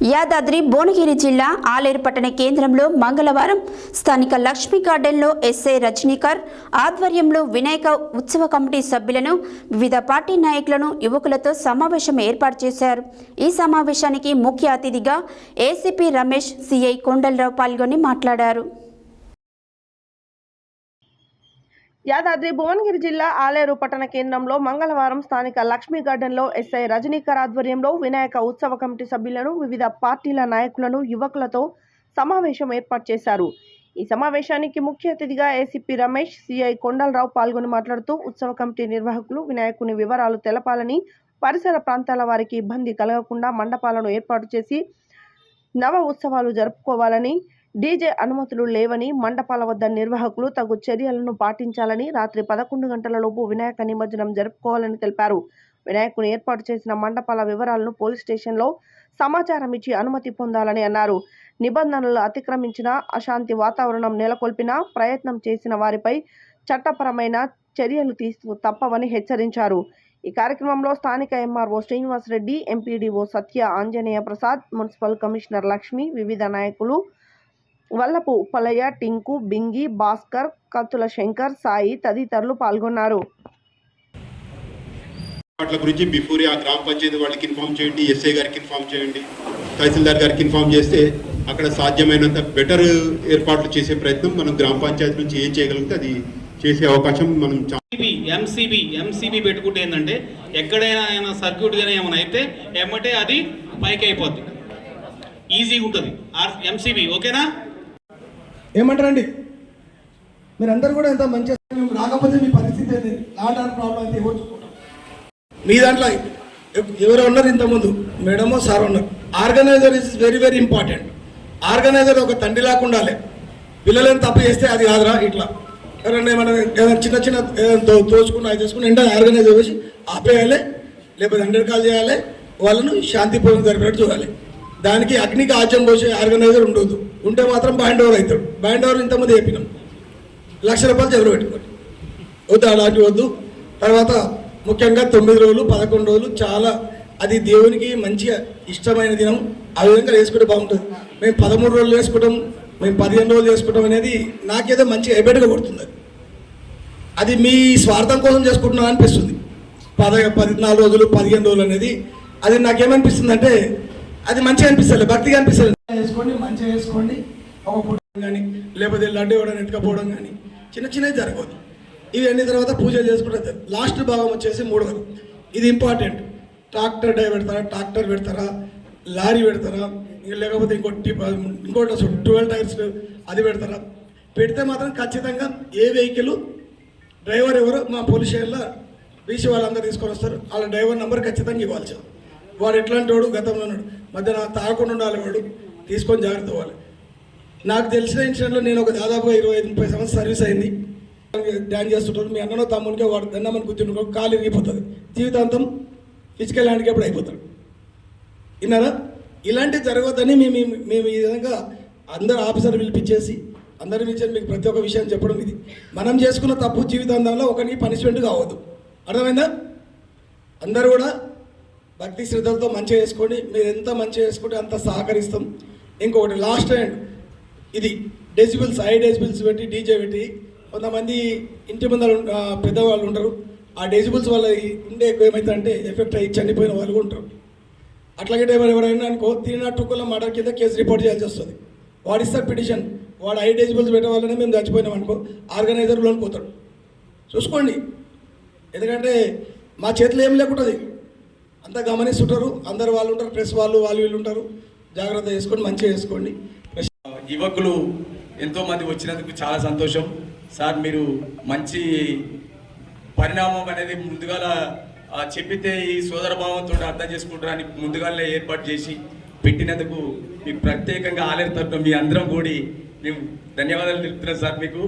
యాదాద్రి భువనగిరి జిల్లా ఆలేరు పట్టణ కేంద్రంలో మంగళవారం స్థానిక లక్ష్మీ గార్డెన్లో ఎస్ఐ రజనీకర్ ఆధ్వర్యంలో వినాయక ఉత్సవ కమిటీ సభ్యులను వివిధ పార్టీ నాయకులను యువకులతో సమావేశం ఏర్పాటు చేశారు। ఈ సమావేశానికి ముఖ్య అతిథిగా ఏసీపీ రమేష్ సిఐ కొండలరావు పాల్గొని మాట్లాడారు। యాదాద్రి భువనగిరి జిల్లా ఆలేరు పట్టణ కేంద్రంలో మంగళవారం స్థానిక లక్ష్మీ గార్డెన్లో ఎస్ఐ రజనీకర్ ఆధ్వర్యంలో వినాయక ఉత్సవ కమిటీ సభ్యులను వివిధ పార్టీల నాయకులను యువకులతో సమావేశం ఏర్పాటు చేశారు। ఈ సమావేశానికి ముఖ్య అతిథిగా ఏసీపీ రమేష్ సిఐ కొండలరావు పాల్గొని మాట్లాడుతూ ఉత్సవ కమిటీ నిర్వాహకులు వినాయకుని వివరాలు తెలపాలని, పరిసర ప్రాంతాల వారికి ఇబ్బంది కలగకుండా మండపాలను ఏర్పాటు చేసి నవ ఉత్సవాలు జరుపుకోవాలని, డీజే అనుమతులు లేవని, మండపాల వద్ద నిర్వాహకులు తగు చర్యలను పాటించాలని, రాత్రి 11 గంటలలోపు వినాయక నిమజ్జనం జరుపుకోవాలని తెలిపారు। వినాయకుని ఏర్పాటు చేసిన మండపాల వివరాలను పోలీస్ స్టేషన్లో సమాచారం ఇచ్చి అనుమతి పొందాలని అన్నారు। నిబంధనలు అతిక్రమించిన, అశాంతి వాతావరణం నెలకొల్పిన ప్రయత్నం చేసిన వారిపై చట్టపరమైన చర్యలు తప్పవని హెచ్చరించారు। ఈ కార్యక్రమంలో స్థానిక ఎంఆర్ఓ శ్రీనివాస్ రెడ్డి, ఎంపీడీఓ సత్య ఆంజనేయ ప్రసాద్, మున్సిపల్ కమిషనర్ లక్ష్మి, వివిధ నాయకులు వల్లపు ఉప్పలయ్య, టింకు, బింగి, భాస్కర్, కత్తుల శంకర్, సాయి తదితరులు పాల్గొన్నారు। వాటి గురించి బిఫోర్ ఆ గ్రామ పంచాయతీ వాళ్ళకి ఇన్ఫార్మ్ చేయండి, ఎస్ఐ గారికి ఇన్ఫార్మ్ చేయండి, తహసీల్దార్ గారికి ఇన్ఫార్మ్ చేస్తే అక్కడ సాధ్యమైనంత బెటర్ ఏర్పాట్లు చేసే ప్రయత్నం మనం గ్రామ పంచాయతీ నుంచి ఏం చేయగలిగితే అది చేసే అవకాశం మనం ఎంసీబీ పెట్టుకుంటే ఏంటంటే ఎక్కడైనా సర్క్యూట్ కానీ ఏమైనా అయితే ఏమంటే అది పైకి అయిపోద్ది, ఈజీగా ఉంటుంది ఎంసీబీ। ఓకేనా? ఏమంటారండి మీరందరూ కూడా ఎంత మంచి రాకపోతే మీ పరిస్థితి ఏంటి? లాండ్ ఆర్డర్ ప్రాబ్లం అయితే ఎవరు చూసుకుంటాం? మీ దాంట్లో ఎవరు ఉన్నారు ఇంతకుముందు? మేడమో సార్ ఉన్నారు. Organizer is very very important. Organizer ఒక తండ్రి లాగా ఉండాలి. పిల్లలను తప్పు చేస్తే అది కాదురా ఇట్లా ఎవరైనా ఏమైనా చిన్న చిన్న తోచుకుని అది చేసుకుని వెంటనే ఆర్గనైజర్ వేసి ఆపేయాలి, లేకపోతే 100 కాల్ చేయాలి, వాళ్ళను శాంతిపూర్వకం జరిపేట్టు చూడాలి। దానికి అగ్నికి ఆజ్యం పోసే ఆర్గనైజర్ ఉండదు. ఉంటే మాత్రం బ్యాండ్ ఓవర్ అవుతాడు. బ్యాండ్ ఓవర్ ఇంతమంది చెప్పినాం, ₹1,00,000 చెవులు పెట్టుకోండి, వద్దు, అలాంటివి వద్దు। తర్వాత ముఖ్యంగా 9 రోజులు 11 రోజులు చాలా అది దేవునికి మంచిగా ఇష్టమైన దినం, ఆ విధంగా వేసుకుంటే బాగుంటుంది। మేము 13 రోజులు వేసుకుంటాం, మేము 15 రోజులు చేసుకుంటాం అనేది నాకేదో మంచిగా ఎబెడ్గా కొడుతుంది। అది మీ స్వార్థం కోసం చేసుకుంటున్నా అనిపిస్తుంది। 14 రోజులు 15 రోజులు అనేది అది నాకేమనిపిస్తుంది అంటే అది మంచిగా అనిపిస్తుంది, భక్తిగా అనిపిస్తుంది। వేసుకోండి, మంచిగా వేసుకోండి, ఒక పుట్టడం కానీ లేకపోతే లడ్డు ఇవ్వడం ఎత్తుకపోవడం కానీ చిన్న చిన్నవి జరగదు। ఇవన్నీ తర్వాత పూజలు చేసుకుంటే లాస్ట్ భాగం వచ్చేసి 3వది, ఇది ఇంపార్టెంట్। ట్రాక్టర్ డ్రైవ్ పెడతారా, ట్రాక్టర్ పెడతారా, లారీ పెడతారా, లేకపోతే ఇంకోటి 12 టైర్స్ అది పెడతారా? పెడితే మాత్రం ఖచ్చితంగా ఏ వెహికల్ డ్రైవర్ ఎవరో మా పోలీస్ స్టేషన్లో బీసీ వాళ్ళందరూ తీసుకొని వస్తారు, వాళ్ళ డ్రైవర్ నెంబర్ ఖచ్చితంగా ఇవ్వాలి సార్। వాడు ఎట్లాంటి వాడు, గతంలో ఉన్నాడు, మధ్యన తాగకుండా ఉండాలి, వాడు తీసుకొని జాగ్రత్త అవ్వాలి। నాకు తెలిసిన ఇన్సిడెంట్లో నేను ఒక దాదాపుగా 25-30 సంవత్సరాలు సర్వీస్ అయింది। డ్యాన్స్ చేస్తుంటారు, మీ అన్ననో తమ్మునికే వాడు దండమని కూర్చుంటున్నాడు, కాలు ఇరిగిపోతుంది, జీవితాంతం ఫిజికల్ హ్యాండిక్యాప్డ్ అయిపోతాడు। విన్నారా? ఇలాంటివి జరగవద్దని మేము ఈ విధంగా అందరు ఆఫీసర్లు పిలిపించేసి అందరి పిలిచేసి మీకు ప్రతి ఒక్క విషయం చెప్పడం, ఇది మనం చేసుకున్న తప్పు జీవితాంతంలో ఒకరికి పనిష్మెంట్ కావద్దు। అర్థమైందా? అందరూ కూడా భక్తి శ్రద్ధలతో మంచిగా చేసుకోండి। మీరు ఎంత మంచిగా చేసుకుంటే అంత సహకరిస్తాం। ఇంకొకటి లాస్ట్ అండ్ ఇది డెసిబుల్స్, హై డెసిబుల్స్ పెట్టి డీజే పెట్టి కొంతమంది ఇంటి ముందర పెద్దవాళ్ళు ఉంటారు, ఆ డెసిబుల్స్ వల్ల ఉండే ఎక్కువ ఏమవుతుందంటే ఎఫెక్ట్ అయ్యి చనిపోయిన వాళ్ళు ఉంటారు। అట్లాగే ఎవరైనా అనుకో 302 మర్డర్ కింద కేసు రిపోర్ట్ చేయాల్సి వస్తుంది। వాడు ఇస్తారు పిటిషన్, వాడు హై డెసిబుల్స్ పెట్టే వాళ్ళనే మేము చచ్చిపోయినాం అనుకో ఆర్గనైజర్ లోన్ పోతాడు। చూసుకోండి, ఎందుకంటే మా చేతిలో ఏం లేకుంటుంది, అంతా గమనిస్తుంటారు, అందరు వాళ్ళు ఉంటారు, ప్రెస్ వాళ్ళు వీళ్ళు ఉంటారు, జాగ్రత్త చేసుకోండి, మంచిగా చేసుకోండి। యువకులు ఎంతోమంది వచ్చినందుకు చాలా సంతోషం సార్। మీరు మంచి పరిణామం అనేది ముందుగా చెప్పితే ఈ సోదర భావంతో అర్థం చేసుకుంటారని ముందుగానే ఏర్పాటు చేసి పెట్టినందుకు మీకు ప్రత్యేకంగా ఆలేరు తరపున మీ అందరం కూడి మేము ధన్యవాదాలు తెలుపుతున్నాం సార్ మీకు।